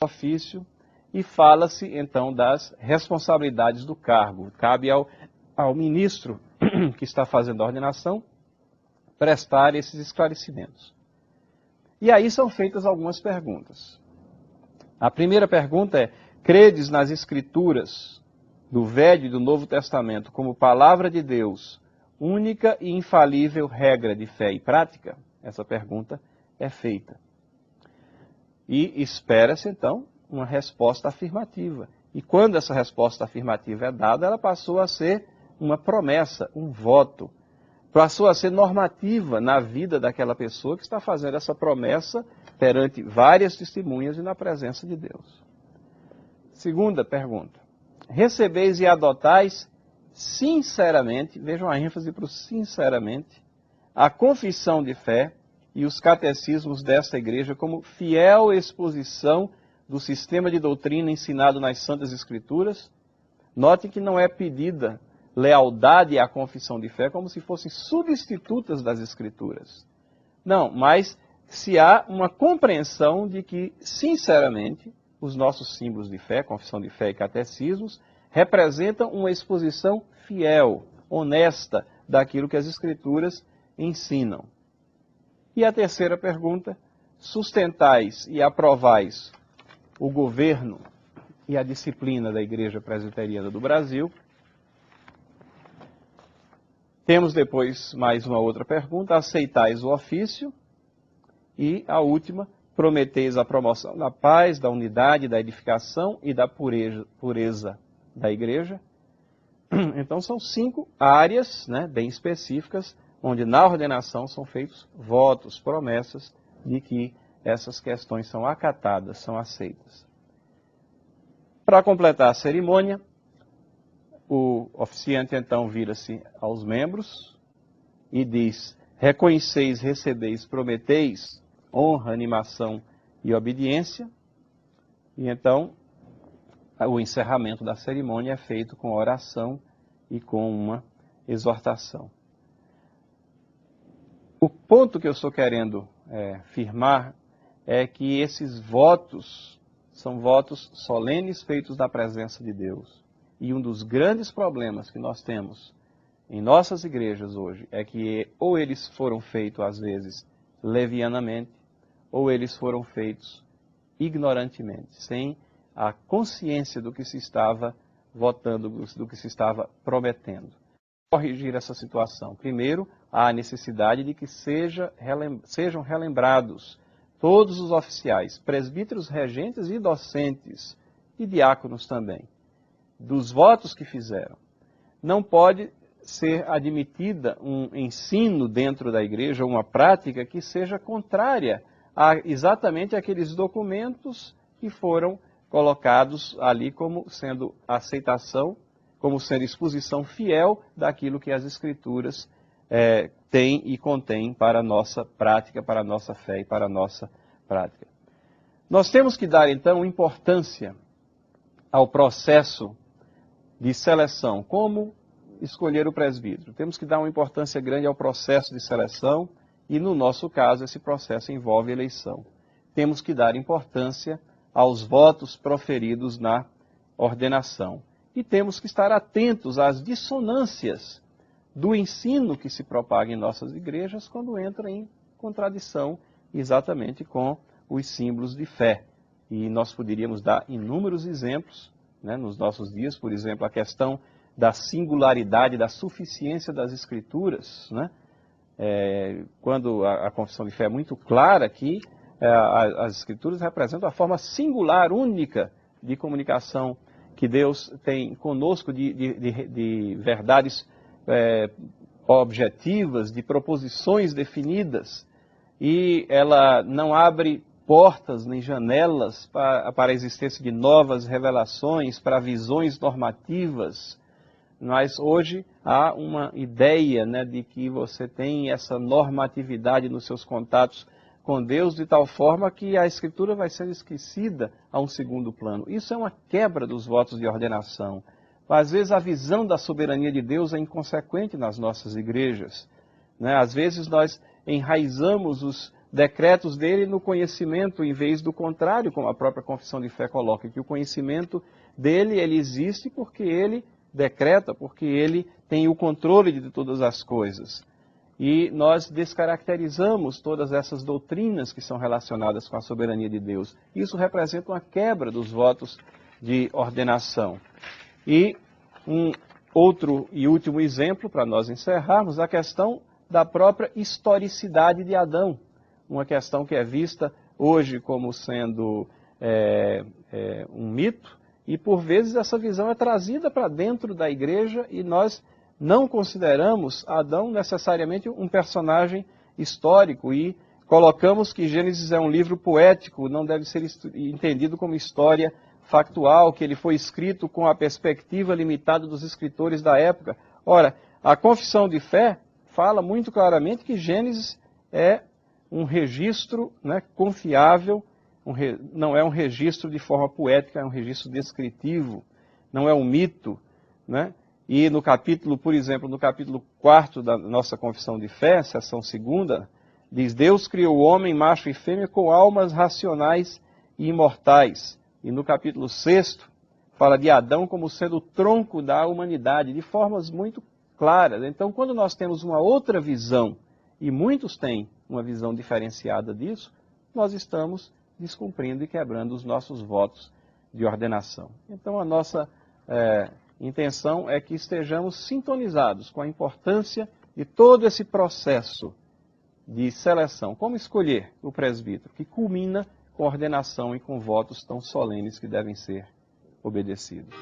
ofício e fala-se então das responsabilidades do cargo. Cabe ao ministro que está fazendo a ordenação prestar esses esclarecimentos. E aí são feitas algumas perguntas. A primeira pergunta é: credes nas Escrituras do Velho e do Novo Testamento como palavra de Deus, única e infalível regra de fé e prática? Essa pergunta é feita. E espera-se, então, uma resposta afirmativa. E quando essa resposta afirmativa é dada, ela passou a ser uma promessa, um voto. Passou a ser normativa na vida daquela pessoa que está fazendo essa promessa perante várias testemunhas e na presença de Deus. Segunda pergunta: recebeis e adotais sinceramente, vejam a ênfase para o sinceramente, a confissão de fé e os catecismos desta igreja como fiel exposição do sistema de doutrina ensinado nas Santas Escrituras? Note que não é pedida lealdade à confissão de fé como se fossem substitutas das Escrituras. Não, mas se há uma compreensão de que, sinceramente, os nossos símbolos de fé, confissão de fé e catecismos, representam uma exposição fiel, honesta, daquilo que as Escrituras ensinam. E a terceira pergunta: sustentais e aprovais o governo e a disciplina da Igreja Presbiteriana do Brasil? Temos depois mais uma outra pergunta: aceitais o ofício? E a última: prometeis a promoção da paz, da unidade, da edificação e da pureza da Igreja? Então são 5 áreas, bem específicas, onde na ordenação são feitos votos, promessas de que essas questões são acatadas, são aceitas. Para completar a cerimônia, o oficiante então vira-se aos membros e diz: reconheceis, recebeis, prometeis honra, animação e obediência. E então o encerramento da cerimônia é feito com oração e com uma exortação. O ponto que eu estou querendo firmar é que esses votos são votos solenes feitos na presença de Deus. E um dos grandes problemas que nós temos em nossas igrejas hoje é que ou eles foram feitos, às vezes, levianamente, ou eles foram feitos ignorantemente, sem a consciência do que se estava votando, do que se estava prometendo. Corrigir essa situação. Primeiro, há a necessidade de que sejam relembrados todos os oficiais, presbíteros, regentes e docentes, e diáconos também, dos votos que fizeram. Não pode ser admitida um ensino dentro da igreja, uma prática que seja contrária a exatamente aqueles documentos que foram colocados ali como sendo aceitação, como sendo exposição fiel daquilo que as Escrituras têm e contêm para a nossa prática, para a nossa fé e para a nossa prática. Nós temos que dar, então, importância ao processo de seleção. Como escolher o presbítero? Temos que dar uma importância grande ao processo de seleção e, no nosso caso, esse processo envolve eleição. Temos que dar importância aos votos proferidos na ordenação. E temos que estar atentos às dissonâncias do ensino que se propaga em nossas igrejas quando entra em contradição exatamente com os símbolos de fé. E nós poderíamos dar inúmeros exemplos nos nossos dias, por exemplo, a questão da singularidade, da suficiência das Escrituras, quando a confissão de fé é muito clara que as Escrituras representam a forma singular, única de comunicação que Deus tem conosco, de verdades objetivas, de proposições definidas, e ela não abre portas nem janelas para a existência de novas revelações, para visões normativas. Mas hoje há uma ideia de que você tem essa normatividade nos seus contatos com Deus de tal forma que a Escritura vai ser esquecida a um segundo plano. Isso é uma quebra dos votos de ordenação. Às vezes a visão da soberania de Deus é inconsequente nas nossas igrejas. Às vezes nós enraizamos decretos dele no conhecimento, em vez do contrário, como a própria confissão de fé coloca, que o conhecimento dele, ele existe porque ele decreta, porque ele tem o controle de todas as coisas. E nós descaracterizamos todas essas doutrinas que são relacionadas com a soberania de Deus. Isso representa uma quebra dos votos de ordenação. E um outro e último exemplo, para nós encerrarmos, a questão da própria historicidade de Adão. Uma questão que é vista hoje como sendo um mito, e por vezes essa visão é trazida para dentro da igreja e nós não consideramos Adão necessariamente um personagem histórico e colocamos que Gênesis é um livro poético, não deve ser entendido como história factual, que ele foi escrito com a perspectiva limitada dos escritores da época. Ora, a confissão de fé fala muito claramente que Gênesis é um registro, né, confiável, não é um registro de forma poética, é um registro descritivo, não é um mito, né? E no capítulo, por exemplo, no capítulo 4 da nossa confissão de fé, seção 2ª, diz: Deus criou o homem, macho e fêmea, com almas racionais e imortais. E no capítulo 6 fala de Adão como sendo o tronco da humanidade, de formas muito claras. Então, quando nós temos uma outra visão, e muitos têm uma visão diferenciada disso, nós estamos descumprindo e quebrando os nossos votos de ordenação. Então, a nossa intenção é que estejamos sintonizados com a importância de todo esse processo de seleção. Como escolher o presbítero, que culmina com ordenação e com votos tão solenes que devem ser obedecidos.